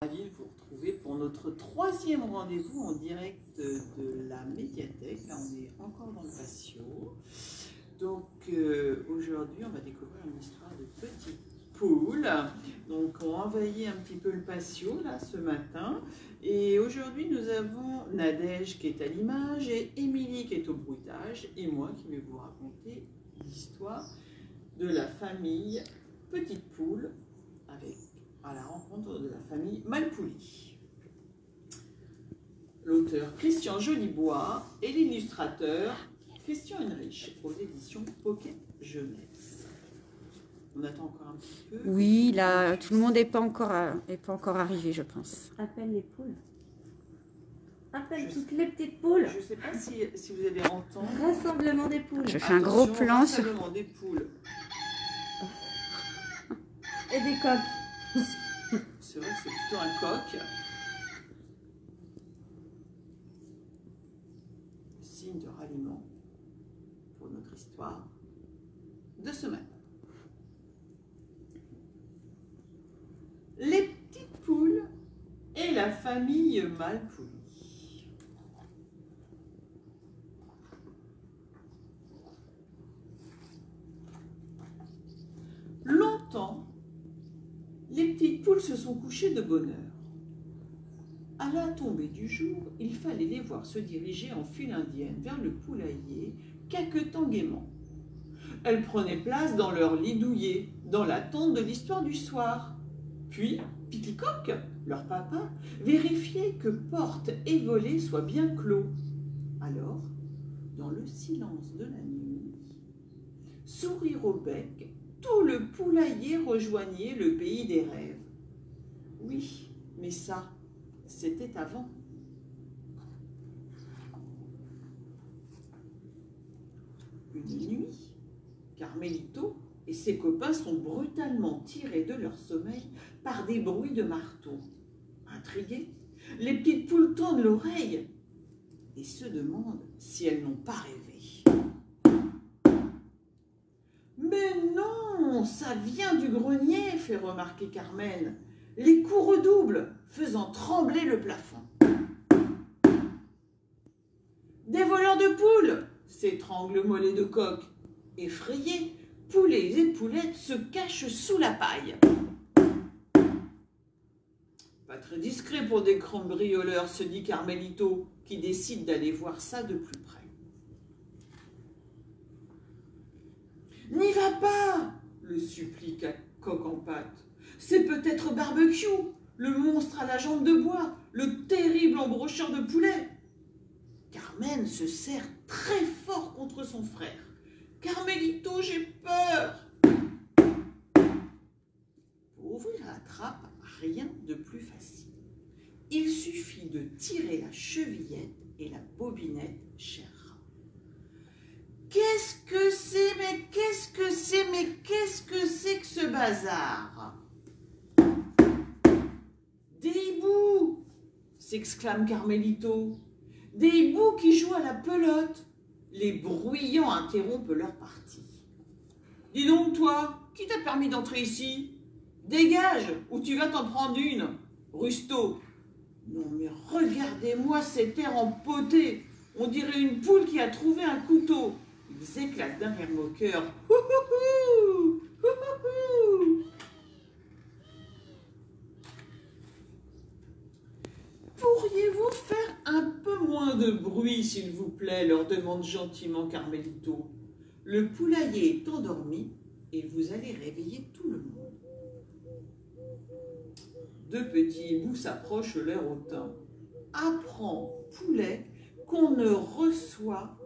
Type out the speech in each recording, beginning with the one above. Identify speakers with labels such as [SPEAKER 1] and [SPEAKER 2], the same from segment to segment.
[SPEAKER 1] Ravi de vous retrouver pour notre troisième rendez-vous en direct de la médiathèque. Là, on est encore dans le patio. Donc, aujourd'hui, on va découvrir une histoire de petites poules. Donc, on a envahi un petit peu le patio, là, ce matin. Et aujourd'hui, nous avons Nadège qui est à l'image et Émilie qui est au bruitage. Et moi qui vais vous raconter l'histoire de la famille Petite Poule à la rencontre de la famille Malpouli. L'auteur Christian Jolibois et l'illustrateur Christian Henrich aux éditions Pocket Jeunesse. On attend encore un petit peu.
[SPEAKER 2] Oui, là, tout le monde n'est pas encore arrivé, je pense.
[SPEAKER 3] Appelle les poules. Appelle toutes les petites poules.
[SPEAKER 1] Je ne sais pas si vous allez entendre.
[SPEAKER 3] Rassemblement des poules.
[SPEAKER 2] Je fais un gros plan sur...
[SPEAKER 1] Rassemblement des poules.
[SPEAKER 3] Et des coqs.
[SPEAKER 1] C'est vrai que c'est plutôt un coq. Signe de ralliement pour notre histoire de ce matin. Les petites poules et la famille Malpouli. Longtemps, les petites poules se sont couchées de bonne heure. À la tombée du jour, il fallait les voir se diriger en file indienne vers le poulailler, caquetant gaiement. Elles prenaient place dans leur lit douillet, dans l'attente de l'histoire du soir. Puis, Piticoque, leur papa, vérifiait que porte et volets soient bien clos. Alors, dans le silence de la nuit, sourire au bec, tout le poulailler rejoignait le pays des rêves. Oui, mais ça, c'était avant. Une nuit, Carmelito et ses copains sont brutalement tirés de leur sommeil par des bruits de marteau. Intrigués, les petites poules tendent l'oreille et se demandent si elles n'ont pas rêvé. Mais non, ça vient du grenier, fait remarquer Carmen. Les coups redoublent, faisant trembler le plafond. Des voleurs de poules, s'étrangle Mollet de Coq. Effrayés, poulets et poulettes se cachent sous la paille. Pas très discret pour des cambrioleurs, se dit Carmelito, qui décide d'aller voir ça de plus près. N'y va pas, le supplie Coq en pâte. C'est peut-être Barbecue, le monstre à la jambe de bois, le terrible embrocheur de poulet. Carmen se serre très fort contre son frère. Carmelito, j'ai peur. Pour ouvrir la trappe, rien de plus facile. Il suffit de tirer la chevillette et la bobinette cherchera. Qu'est-ce que c'est, mais qu'est-ce que c'est, mais qu'est-ce que c'est que ce bazar? Des hiboux, s'exclame Carmelito. Des hiboux qui jouent à la pelote. Les bruyants interrompent leur partie. Dis donc, toi, qui t'a permis d'entrer ici? Dégage, ou tu vas t'en prendre une, Rusto. Non, mais regardez-moi cet air empoté. On dirait une poule qui a trouvé un couteau. Ils éclatent d'un rire moqueur. Houhouhou, houhouhou. Pourriez-vous faire un peu moins de bruit, s'il vous plaît, leur demande gentiment Carmelito. Le poulailler est endormi et vous allez réveiller tout le monde. Deux petits hiboux s'approchent leur hautain. Apprends, poulet, qu'on ne reçoit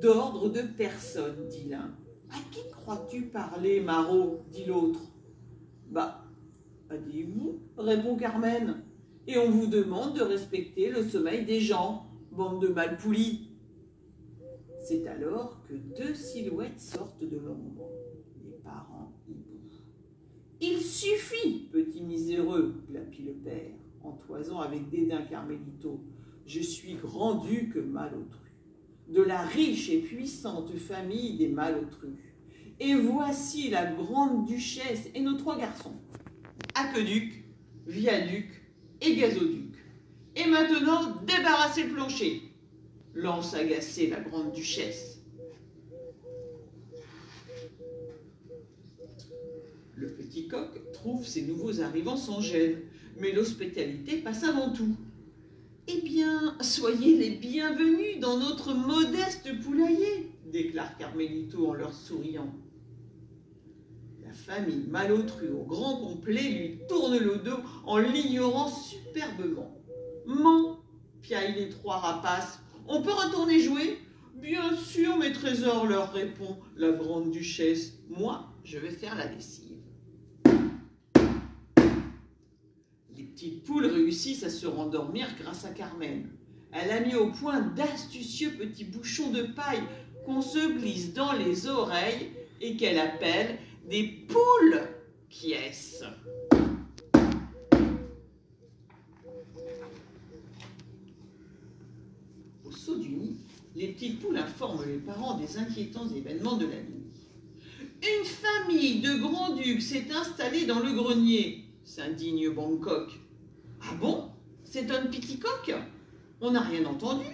[SPEAKER 1] d'ordre de personne, dit l'un. À qui crois-tu parler, Marot, dit l'autre. Bah, à des hiboux, répond Carmen. Et on vous demande de respecter le sommeil des gens, bande de malpoulis. C'est alors que deux silhouettes sortent de l'ombre. Les parents hiboux. Il suffit, petit miséreux, glapit le père, en toisant avec dédain Carmelito. Je suis grand-duc Malotru, de la riche et puissante famille des Malotrus. Et voici la grande duchesse et nos trois garçons, Aqueduc, Viaduc et gazoduc. Et maintenant, débarrassez le plancher, lance agacée la grande-duchesse. Le petit coq trouve ses nouveaux arrivants sans gêne, mais l'hospitalité passe avant tout. Eh bien, soyez les bienvenus dans notre modeste poulailler, déclare Carmelito en leur souriant. La famille Malotru au grand complet lui tourne le dos en l'ignorant superbement. « Ment !» piaillent les trois rapaces. « On peut retourner jouer ?»« Bien sûr, mes trésors, leur répond la grande-duchesse. Moi, je vais faire la lessive. » Les petites poules réussissent à se rendormir grâce à Carmen. Elle a mis au point d'astucieux petits bouchons de paille qu'on se glisse dans les oreilles et qu'elle appelle des poules quiesses. Au saut du nid, les petites poules informent les parents des inquiétants événements de la nuit. Une famille de grands-ducs s'est installée dans le grenier, s'indigne Bangkok. Ah bon? C'est un petit coq? On n'a rien entendu.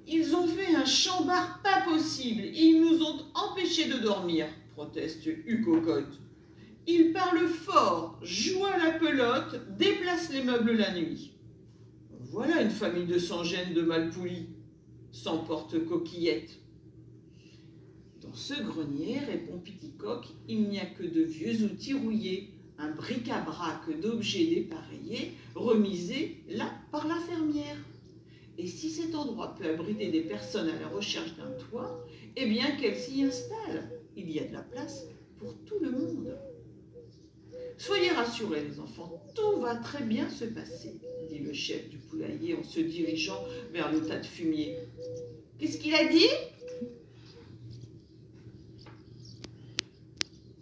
[SPEAKER 1] Ils ont fait un chambard pas possible et ils nous ont empêchés de dormir, proteste Hucocotte. Ils parlent fort, jouent à la pelote, déplacent les meubles la nuit. Voilà une famille de sans-gêne de malpoulis, s'emporte Coquillette. Dans ce grenier, répond Piticoque, il n'y a que de vieux outils rouillés, un bric-à-brac d'objets dépareillés, remisés là par la fermière. Et si cet endroit peut abriter des personnes à la recherche d'un toit, eh bien qu'elles s'y installent. Il y a de la place pour tout le monde. Soyez rassurés les enfants, tout va très bien se passer, dit le chef du poulailler en se dirigeant vers le tas de fumier. Qu'est-ce qu'il a dit?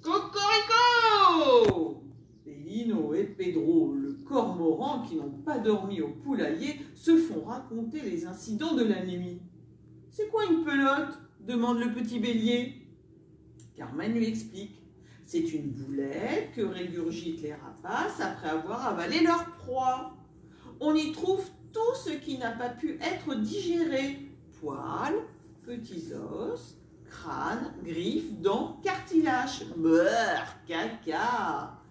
[SPEAKER 1] Cocorico! Lino et Pedro, le cormoran qui n'ont pas dormi au poulailler, se font raconter les incidents de la nuit. « C'est quoi une pelote ?» demande le petit bélier. Carmen lui explique. C'est une boulette que régurgitent les rapaces après avoir avalé leur proie. On y trouve tout ce qui n'a pas pu être digéré. Poils, petits os, crâne, griffes, dents, cartilage. Beurre, caca.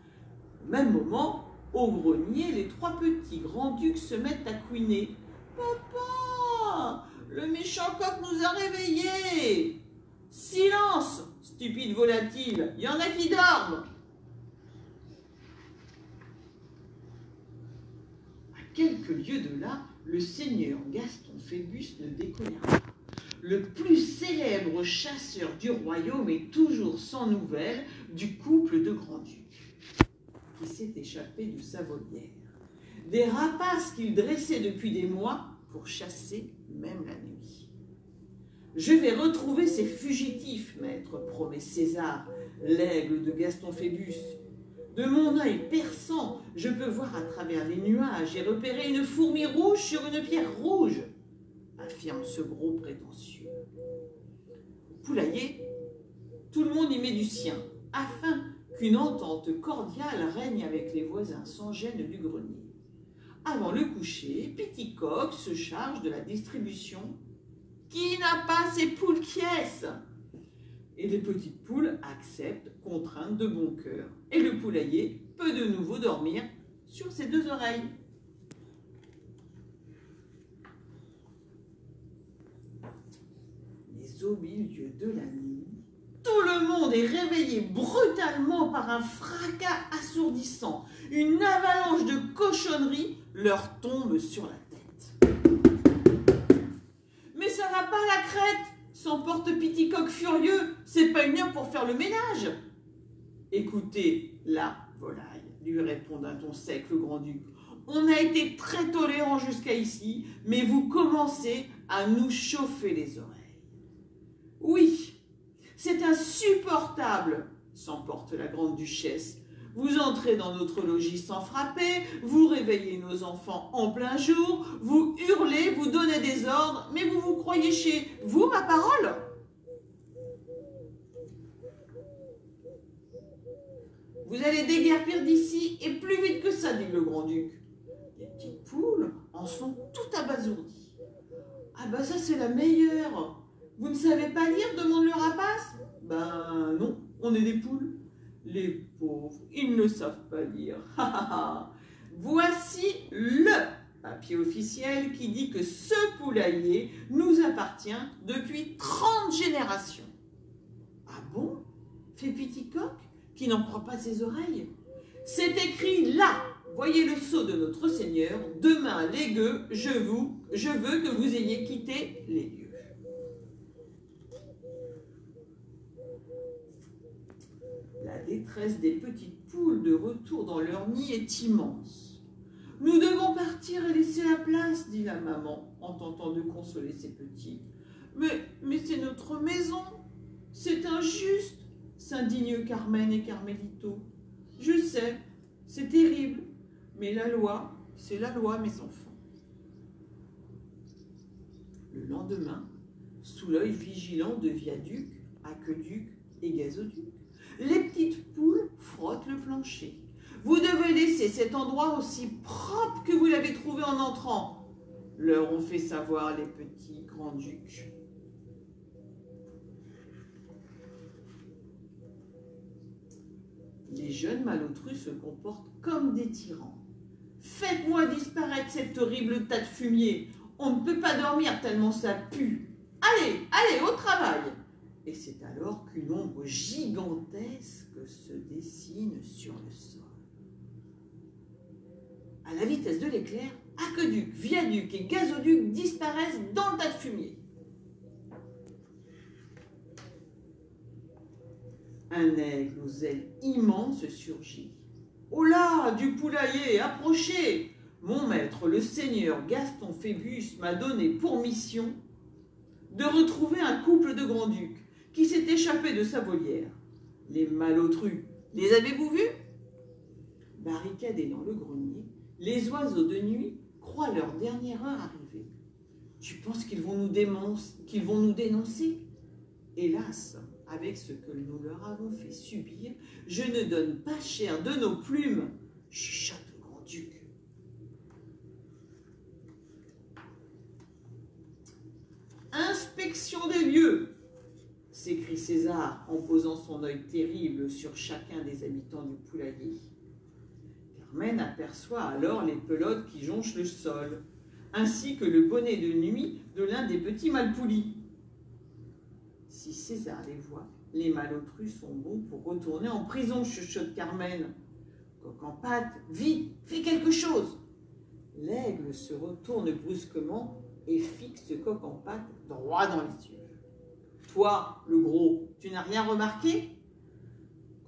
[SPEAKER 1] Au même moment, au grenier, les trois petits grands-ducs se mettent à couiner. « Papa, le méchant coq nous a réveillés !»« Silence, stupide volatile, il y en a qui dorment !» À quelques lieues de là, le seigneur Gaston Phébus ne décolère pas. Le plus célèbre chasseur du royaume est toujours sans nouvelles du couple de grands-ducs qui s'est échappé de sa volière. Des rapaces qu'il dressait depuis des mois pour chasser même la nuit. « Je vais retrouver ces fugitifs, maître, promet César, l'aigle de Gaston Phébus. De mon œil perçant, je peux voir à travers les nuages et repérer une fourmi rouge sur une pierre rouge, affirme ce gros prétentieux. Au poulailler, tout le monde y met du sien, afin qu'une entente cordiale règne avec les voisins sans gêne du grenier. Avant le coucher, Piticoque se charge de la distribution. Qui n'a pas ses poules quiesses? Et les petites poules acceptent, contraintes de bon cœur. Et le poulailler peut de nouveau dormir sur ses deux oreilles. Mais au milieu de la nuit, tout le monde est réveillé brutalement par un fracas assourdissant. Une avalanche de cochonneries leur tombe sur la tête. « Mais ça va pas la crête !» s'emporte Piticoque furieux. « C'est pas une heure pour faire le ménage !»« Écoutez, la volaille, lui répond d'un ton sec le grand-duc. On a été très tolérants jusqu'à ici, mais vous commencez à nous chauffer les oreilles. » « Oui, c'est insupportable, s'emporte la grande-duchesse. Vous entrez dans notre logis sans frapper, vous réveillez nos enfants en plein jour, vous hurlez, vous donnez des ordres, mais vous vous croyez chez vous, ma parole? Vous allez déguerpir d'ici et plus vite que ça, dit le grand-duc. Les petites poules en sont tout abasourdies. Ah bah ça c'est la meilleure. Vous ne savez pas lire, demande le rapace. Ben non, on est des poules. Les pauvres, ils ne savent pas lire. Voici le papier officiel qui dit que ce poulailler nous appartient depuis 30 générations. Ah bon? Fait Piticoque, qui n'en croit pas ses oreilles. C'est écrit là. Voyez le sceau de notre Seigneur. Demain, les gueux, je veux que vous ayez quitté les lieux. La détresse des petites poules de retour dans leur nid est immense. Nous devons partir et laisser la place, dit la maman, en tentant de consoler ses petits. Mais c'est notre maison. C'est injuste, s'indignent Carmen et Carmelito. Je sais, c'est terrible, mais la loi, c'est la loi, mes enfants. Le lendemain, sous l'œil vigilant de Viaduc, Aqueduc et Gazoduc, les petites poules frottent le plancher. Vous devez laisser cet endroit aussi propre que vous l'avez trouvé en entrant, leur ont fait savoir les petits grands-ducs. Les jeunes malotrus se comportent comme des tyrans. Faites-moi disparaître cet horrible tas de fumier. On ne peut pas dormir tellement ça pue. Allez, allez, au travail. Et c'est alors qu'une ombre gigantesque se dessine sur le sol. À la vitesse de l'éclair, Aqueduc, Viaduc et Gazoduc disparaissent dans le tas de fumier. Un aigle aux ailes immenses surgit. « Oh là, du poulailler, approchez! Mon maître, le seigneur Gaston Phébus, m'a donné pour mission de retrouver un couple de grands-ducs qui s'est échappé de sa volière. Les malotrus, les avez-vous vus? Barricadés dans le grenier, les oiseaux de nuit croient leur dernière heure arriver. Tu penses qu'ils vont nous dénoncer? Hélas, avec ce que nous leur avons fait subir, je ne donne pas cher de nos plumes, chuchote le grand-duc. Inspection des lieux, s'écrie César en posant son œil terrible sur chacun des habitants du poulailler. Carmen aperçoit alors les pelotes qui jonchent le sol, ainsi que le bonnet de nuit de l'un des petits malpoulis. Si César les voit, les malotrus sont bons pour retourner en prison, chuchote Carmen. Coq en pâte, vite, fais quelque chose. L'aigle se retourne brusquement et fixe Coq en pâte droit dans les yeux. Toi, le gros, tu n'as rien remarqué?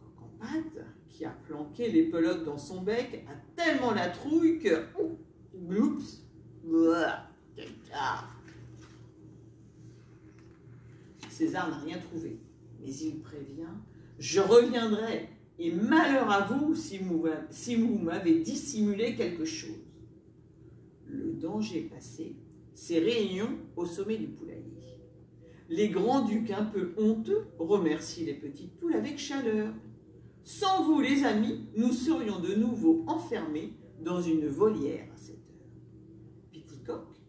[SPEAKER 1] Coq en pâte, qui a planqué les pelotes dans son bec, a tellement la trouille que... Oups, César n'a rien trouvé, mais il prévient « Je reviendrai, et malheur à vous si vous m'avez dissimulé quelque chose. » Le danger passé, c'est réunion au sommet du poulailler. Les grands-ducs un peu honteux remercient les petites poules avec chaleur. Sans vous, les amis, nous serions de nouveau enfermés dans une volière à cette heure. Piticoque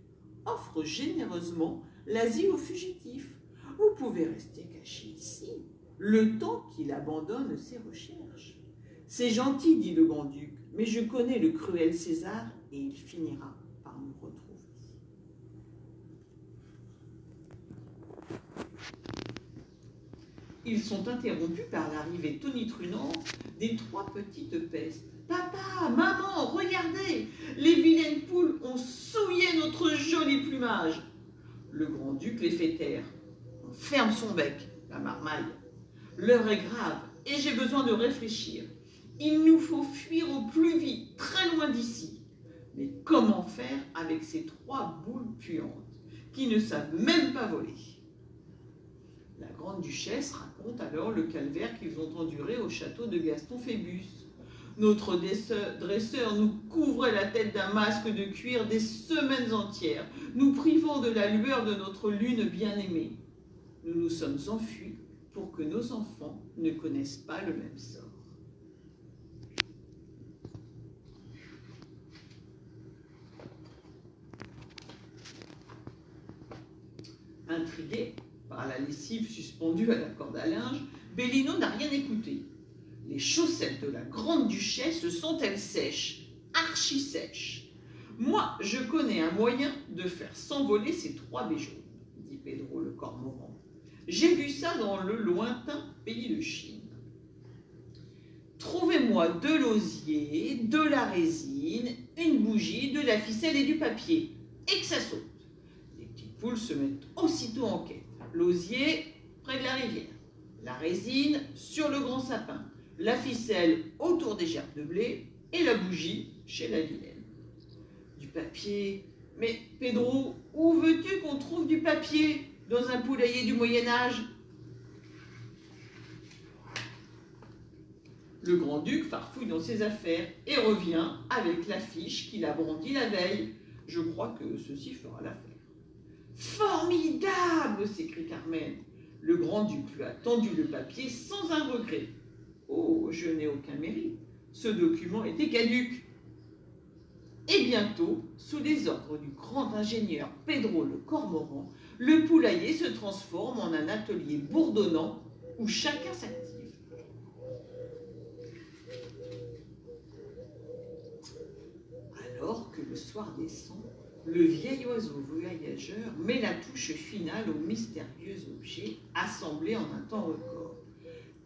[SPEAKER 1] offre généreusement l'asile aux fugitifs. Vous pouvez rester caché ici, le temps qu'il abandonne ses recherches. C'est gentil, dit le grand-duc, mais je connais le cruel César et il finira par nous retrouver. Ils sont interrompus par l'arrivée tonitruante des trois petites pestes. Papa, maman, regardez, les vilaines poules ont souillé notre joli plumage. Le grand-duc les fait taire. On ferme son bec, la marmaille. L'heure est grave et j'ai besoin de réfléchir. Il nous faut fuir au plus vite, très loin d'ici. Mais comment faire avec ces trois boules puantes qui ne savent même pas voler? La grande duchesse raconte alors le calvaire qu'ils ont enduré au château de Gaston Phébus. Notre dresseur nous couvrait la tête d'un masque de cuir des semaines entières, nous privant de la lueur de notre lune bien-aimée. Nous nous sommes enfuis pour que nos enfants ne connaissent pas le même sort. Intrigué par la lessive suspendue à la corde à linge, Bellino n'a rien écouté. Les chaussettes de la grande duchesse sont-elles sèches, archi sèches? Moi, je connais un moyen de faire s'envoler ces 3 baies jaunes, dit Pedro le cormoran. J'ai vu ça dans le lointain pays de Chine. Trouvez-moi de l'osier, de la résine, une bougie, de la ficelle et du papier, et que ça saute. Les petites poules se mettent aussitôt en quête. L'osier près de la rivière, la résine sur le grand sapin, la ficelle autour des gerbes de blé et la bougie chez la vilaine. Du papier? Mais Pedro, où veux-tu qu'on trouve du papier dans un poulailler du Moyen-Âge? Le grand-duc farfouille dans ses affaires et revient avec l'affiche qu'il a brandie la veille. Je crois que ceci fera l'affaire. Formidable! S'écrie Carmen. Le grand-duc lui a tendu le papier sans un regret. Oh, je n'ai aucun mérite. Ce document était caduc. Et bientôt, sous les ordres du grand ingénieur Pedro le Cormoran, le poulailler se transforme en un atelier bourdonnant où chacun s'active. Alors que le soir descend, le vieil oiseau voyageur met la touche finale au mystérieux objet assemblé en un temps record.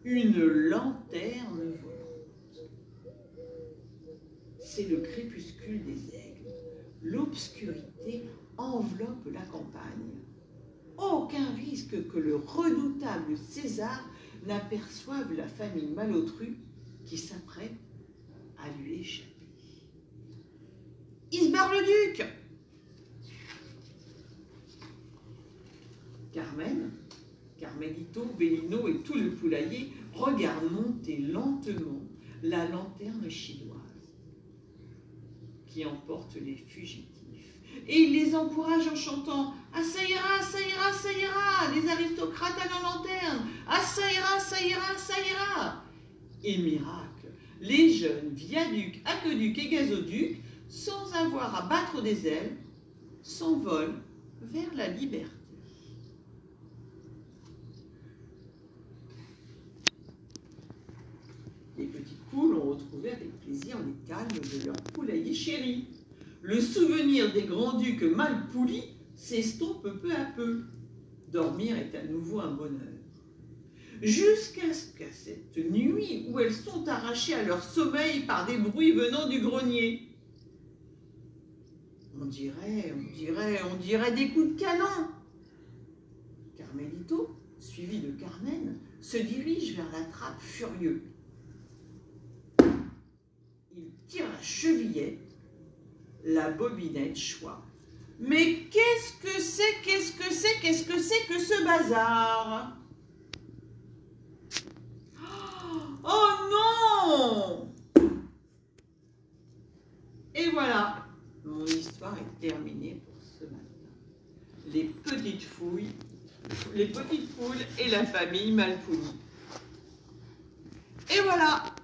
[SPEAKER 1] Une lanterne volante. C'est le crépuscule des aigles. L'obscurité enveloppe la campagne. Aucun risque que le redoutable César n'aperçoive la famille malotru qui s'apprête à lui échapper. Il se barre le duc! Carmelito, Bellino et tout le poulailler regardent monter lentement la lanterne chinoise qui emporte les fugitifs. Et il les encourage en chantant « Ah, ça ira, ça ira, ça ira, les aristocrates à la lanterne! Ah, ça ira, ça ira, ça ira !» Et miracle, les jeunes viaducs, aqueducs et gazoducs, sans avoir à battre des ailes, s'envolent vers la liberté. Les petites poules ont retrouvé avec plaisir les calmes de leur poulailler chéri. Le souvenir des grands-ducs mal poulis s'estompe peu à peu. Dormir est à nouveau un bonheur. Jusqu'à cette nuit où elles sont arrachées à leur sommeil par des bruits venant du grenier. On dirait des coups de canon. Carmelito, suivi de Carmen, se dirige vers la trappe furieux. Il tire la chevillette, la bobinette choix. Mais qu'est-ce que c'est que ce bazar? Oh non! Et voilà, mon histoire est terminée pour ce matin. Les petites poules et la famille mal poulie. Et voilà,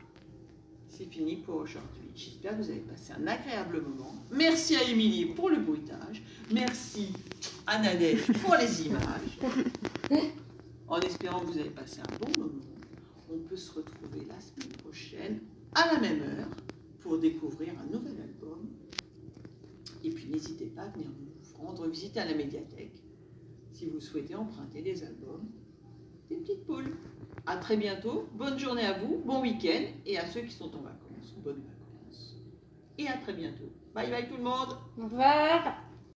[SPEAKER 1] c'est fini pour aujourd'hui. J'espère que vous avez passé un agréable moment. Merci à Émilie pour le bruitage. Merci à Nadège pour les images. En espérant que vous avez passé un bon moment. On peut se retrouver la semaine prochaine à la même heure pour découvrir un nouvel album. Et puis n'hésitez pas à venir nous rendre visite à la médiathèque si vous souhaitez emprunter des albums des petites poules. À très bientôt, bonne journée à vous, bon week-end, et à ceux qui sont en vacances, bonnes vacances. Et à très bientôt. Bye bye tout le monde.
[SPEAKER 3] Au revoir.